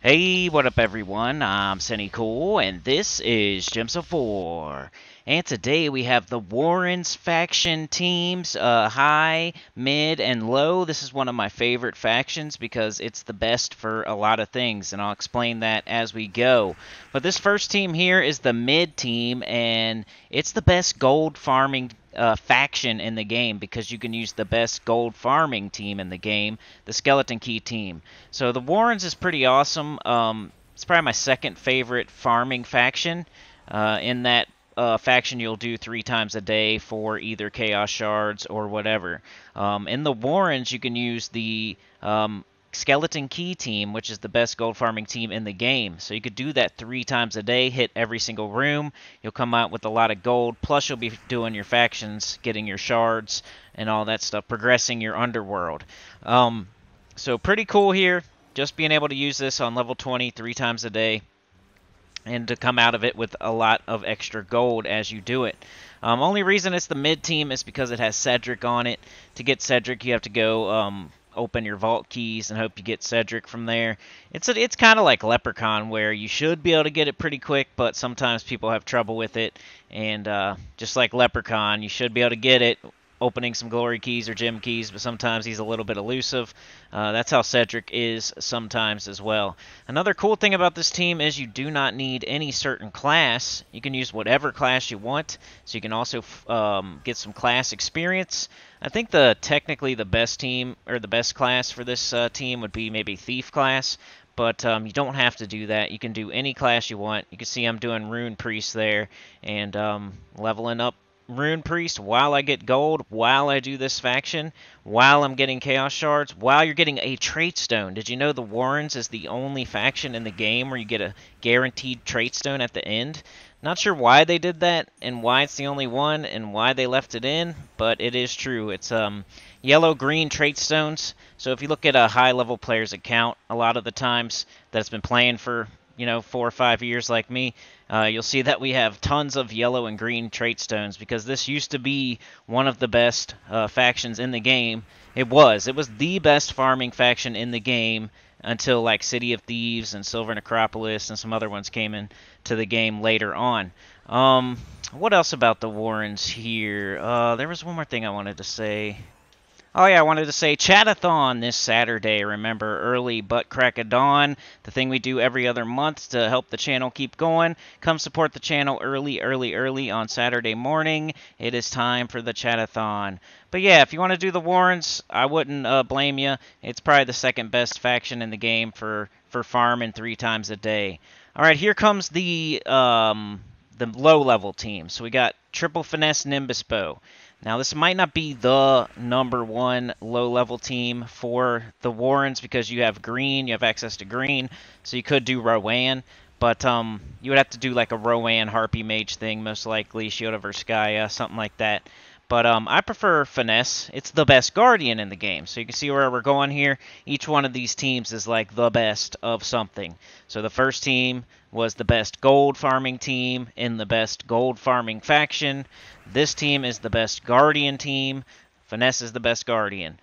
Hey, what up everyone? I'm Sinnycool, and this is Gems of War. And today we have the Warrens faction teams, high, mid, and low. This is one of my favorite factions because it's the best for a lot of things, and I'll explain that as we go. But this first team here is the mid team, and it's the best gold farming faction in the game because you can use the best gold farming team in the game, the Skeleton Key team. So the Warrens is pretty awesome. It's probably my second favorite farming faction. In that faction, you'll do 3 times a day for either Chaos Shards or whatever. In the Warrens, you can use the Skeleton Key team, which is the best gold farming team in the game. So you could do that 3 times a day, hit every single room. You'll come out with a lot of gold, plus you'll be doing your factions, getting your shards, and all that stuff, progressing your underworld. So pretty cool here, just being able to use this on level 20 3 times a day, and to come out of it with a lot of extra gold as you do it. Only reason it's the mid team is because it has Cedric on it. To get Cedric, you have to go open your vault keys and hope you get Cedric from there. It's kind of like Leprechaun, where you should be able to get it pretty quick, but sometimes people have trouble with it. And just like Leprechaun, you should be able to get it opening some glory keys or gem keys, but sometimes he's a little bit elusive. That's how Cedric is sometimes as well. Another cool thing about this team is you do not need any certain class. You can use whatever class you want, so you can also get some class experience. I think technically the best team, or the best class for this team would be maybe Thief class, but you don't have to do that. You can do any class you want. You can see I'm doing Rune Priest there, and leveling up Rune Priest while I get gold, while I do this faction, while I'm getting Chaos Shards, while you're getting a trait stone. Did you know the Warrens is the only faction in the game where you get a guaranteed trait stone at the end? Not sure why they did that, and why it's the only one, and why they left it in, but it is true. It's yellow-green trait stones. So if you look at a high-level player's account, a lot of the times that's been playing for 4 or 5 years like me, you'll see that we have tons of yellow and green trait stones because this used to be one of the best factions in the game. It was the best farming faction in the game until like City of Thieves and Silver Necropolis and some other ones came in to the game later on. What else about the Warrens here? There was one more thing I wanted to say. Oh yeah, I wanted to say Chatathon this Saturday. Remember, early butt crack of dawn, the thing we do every other month to help the channel keep going. Come support the channel early on Saturday morning. It is time for the Chatathon. But yeah, if you want to do the Warrens, I wouldn't blame you. It's probably the second best faction in the game for farming 3 times a day. All right, here comes the low level team. So we got Triple Finesse Nimbus Bow. Now, this might not be the #1 low-level team for the Warrens because you have green, you have access to green, so you could do Rowan, but you would have to do like a Rowan Harpy Mage thing, most likely, Shield of Urskaya, something like that. But I prefer Finesse. It's the best Guardian in the game. So you can see where we're going here. Each one of these teams is like the best of something. So the first team was the best gold farming team in the best gold farming faction. This team is the best Guardian team. Finesse is the best Guardian.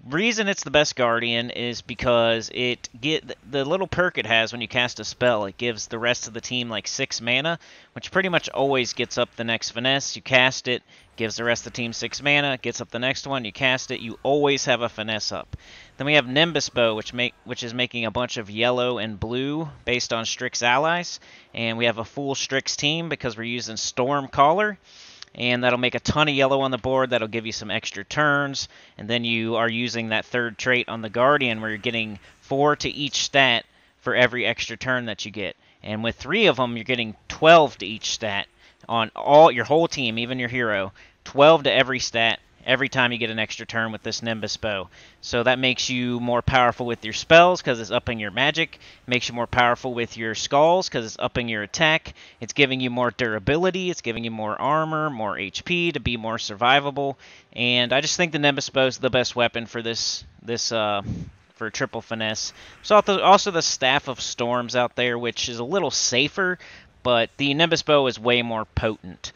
Reason it's the best Guardian is because the little perk it has when you cast a spell. It gives the rest of the team like 6 mana, which pretty much always gets up the next Finesse. You cast it, gives the rest of the team 6 mana, gets up the next one, you cast it, you always have a Finesse up. Then we have Nimbus Bow, which is making a bunch of yellow and blue based on Strix allies, and we have a full Strix team because we're using Storm Caller. And that'll make a ton of yellow on the board. That'll give you some extra turns. And then you are using that third trait on the Guardian where you're getting 4 to each stat for every extra turn that you get. And with 3 of them, you're getting 12 to each stat on your whole team, even your hero. 12 to every stat every time you get an extra turn with this Nimbus Bow. So that makes you more powerful with your spells because it's upping your magic. It makes you more powerful with your skulls because it's upping your attack. It's giving you more durability. It's giving you more armor, more HP to be more survivable. And I just think the Nimbus Bow is the best weapon for for Triple Finesse. So also the Staff of Storms out there, which is a little safer, but the Nimbus Bow is way more potent.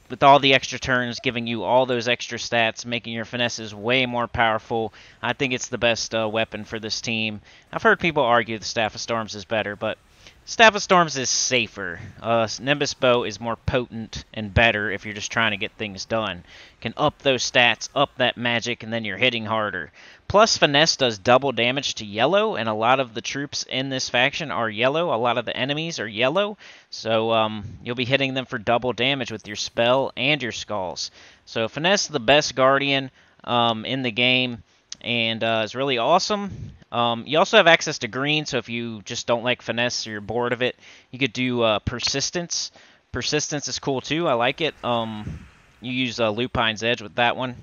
With all the extra turns, giving you all those extra stats, making your finesses way more powerful. I think it's the best weapon for this team. I've heard people argue the Staff of Storms is better, but Staff of Storms is safer. Nimbus Bow is more potent and better if you're just trying to get things done. Can up those stats, up that magic, and then you're hitting harder. Plus, Finesse does double damage to yellow, and a lot of the troops in this faction are yellow. A lot of the enemies are yellow, so you'll be hitting them for double damage with your spell and your skulls. So Finesse is the best Guardian in the game, and is really awesome. You also have access to green, so if you just don't like Finesse or you're bored of it, you could do Persistence. Persistence is cool too. I like it. You use Lupine's Edge with that one.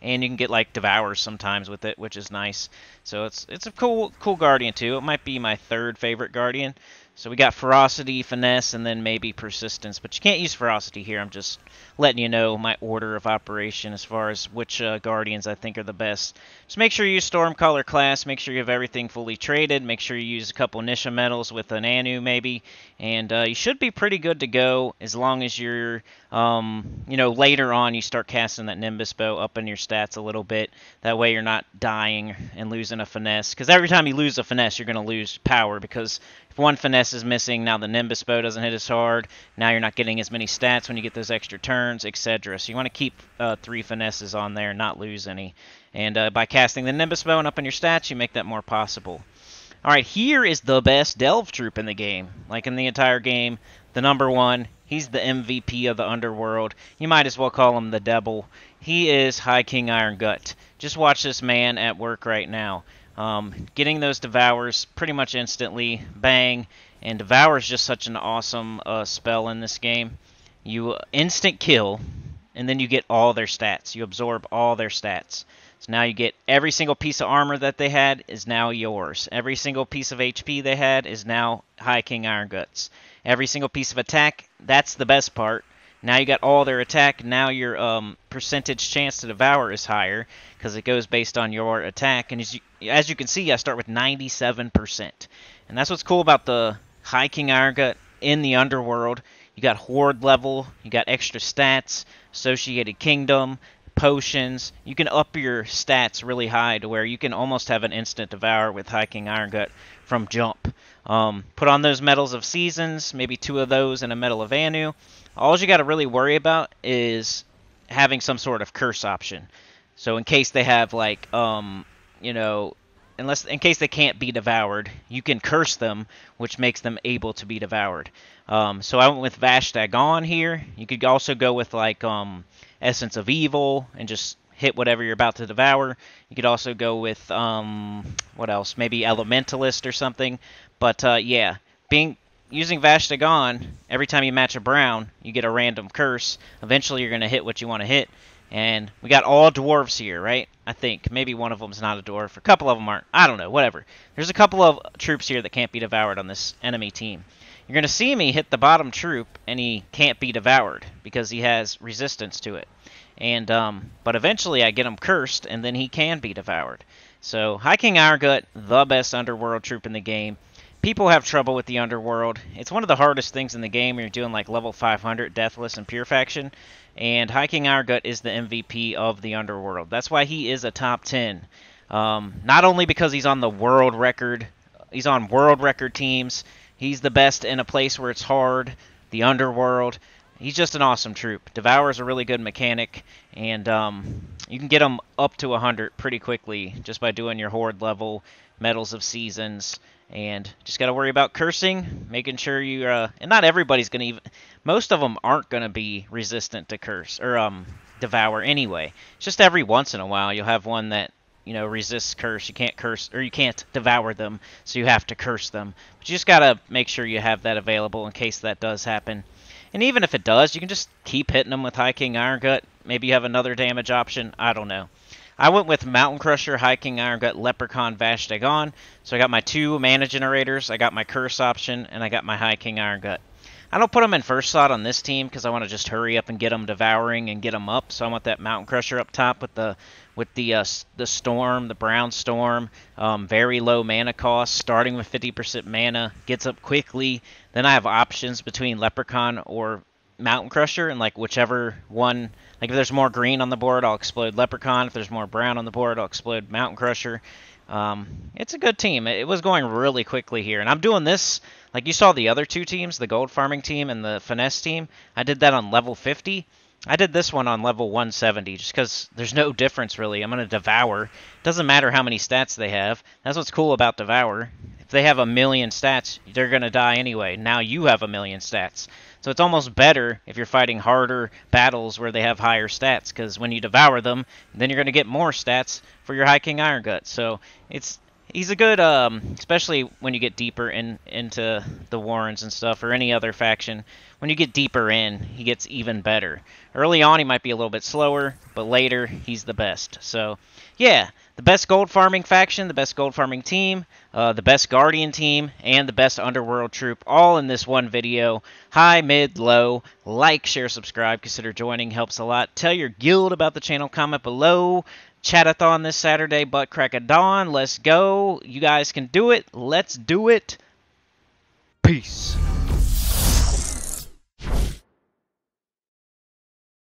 And you can get like Devours sometimes with it, which is nice. So it's a cool Guardian too. It might be my third favorite Guardian. So we got Ferocity, Finesse, and then maybe Persistence. But you can't use Ferocity here. I'm just letting you know my order of operation as far as which Guardians I think are the best. Just make sure you use Stormcaller class. Make sure you have everything fully traded. Make sure you use a couple Nisha medals with an Anu maybe. And you should be pretty good to go as long as you're, later on you start casting that Nimbus Bow up in your stats a little bit. That way you're not dying and losing a Finesse. Because every time you lose a Finesse, you're going to lose power because if one Finesse is missing, now the Nimbus Bow doesn't hit as hard. Now you're not getting as many stats when you get those extra turns, etc. So you want to keep 3 Finesses on there and not lose any. And by casting the Nimbus Bow and up in your stats, you make that more possible. Alright, here is the best Delve troop in the game. Like in the entire game, the #1. He's the MVP of the Underworld. You might as well call him the Devil. He is High King Iron Gut. Just watch this man at work right now. Getting those Devours pretty much instantly, bang, and Devour is just such an awesome spell in this game. You instant kill, and then you get all their stats. You absorb all their stats. So now you get every single piece of armor that they had is now yours. Every single piece of HP they had is now High King Iron Guts. Every single piece of attack, that's the best part. Now you got all their attack. Now your percentage chance to devour is higher because it goes based on your attack. And as you can see, I start with 97%. And that's what's cool about the High King Iron Gut in the Underworld. You got Horde level. You got extra stats, Associated Kingdom, potions. You can up your stats really high to where you can almost have an instant devour with High King Iron Gut from jump. Put on those Medals of Seasons, maybe 2 of those and a Medal of Anu. All you got to really worry about is having some sort of curse option. So in case they have like, in case they can't be devoured, you can curse them, which makes them able to be devoured. So I went with Vash Dagon here. You could also go with like Essence of Evil and just hit whatever you're about to devour. You could also go with what else? Maybe Elementalist or something. But yeah, using Vash Dagon, every time you match a brown, you get a random curse. Eventually you're going to hit what you want to hit. And we got all dwarves here, right? I think. Maybe one of them's not a dwarf. A couple of them aren't. I don't know. Whatever. There's a couple of troops here that can't be devoured on this enemy team. You're going to see me hit the bottom troop, and he can't be devoured because he has resistance to it. And but eventually I get him cursed, and then he can be devoured. So High King Iron Gut, the best Underworld troop in the game. People have trouble with the Underworld. It's one of the hardest things in the game when you're doing like level 500 Deathless and Pure Faction. And High King Iron Gut is the MVP of the Underworld. That's why he is a top 10. Not only because he's on the world record, he's on world record teams. He's the best in a place where it's hard, the Underworld. He's just an awesome troop. Devour is a really good mechanic, and you can get him up to 100 pretty quickly just by doing your Horde level, Medals of Seasons, and just got to worry about cursing, making sure you and not everybody's going to even, most of them aren't going to be resistant to curse, or devour anyway. It's just every once in a while you'll have one that, resists curse. You can't curse, or you can't devour them, so you have to curse them. But you just got to make sure you have that available in case that does happen. And even if it does, you can just keep hitting them with High King Iron Gut. Maybe you have another damage option. I don't know. I went with Mountain Crusher, High King Iron Gut, Leprechaun, Vash Dagon. So I got my 2 mana generators, I got my curse option, and I got my High King Iron Gut. I don't put them in first slot on this team because I want to just hurry up and get them devouring and get them up. So I want that Mountain Crusher up top with the Storm, the Brown Storm, very low mana cost, starting with 50% mana, gets up quickly. Then I have options between Leprechaun or Mountain Crusher, and like whichever one, like if there's more green on the board, I'll explode Leprechaun. If there's more brown on the board, I'll explode Mountain Crusher. It's a good team. It was going really quickly here, and I'm doing this like you saw the other two teams, the gold farming team and the finesse team. I did that on level 50. I did this one on level 170 just because there's no difference really. I'm going to Devour. Doesn't matter how many stats they have. That's what's cool about Devour. If they have 1,000,000 stats, they're going to die anyway. Now you have 1,000,000 stats. So it's almost better if you're fighting harder battles where they have higher stats, because when you Devour them, then you're going to get more stats for your High King Iron Gut. So he's a good, especially when you get deeper into the Warrens and stuff, or any other faction. When you get deeper in, he gets even better. Early on, he might be a little bit slower, but later, he's the best. So, yeah, the best gold farming faction, the best gold farming team, the best Guardian team, and the best Underworld troop, all in this one video. High, mid, low. Like, share, subscribe. Consider joining. Helps a lot. Tell your guild about the channel. Comment below. Chatathon this Saturday, butt crack of dawn. Let's go. You guys can do it. Let's do it. Peace.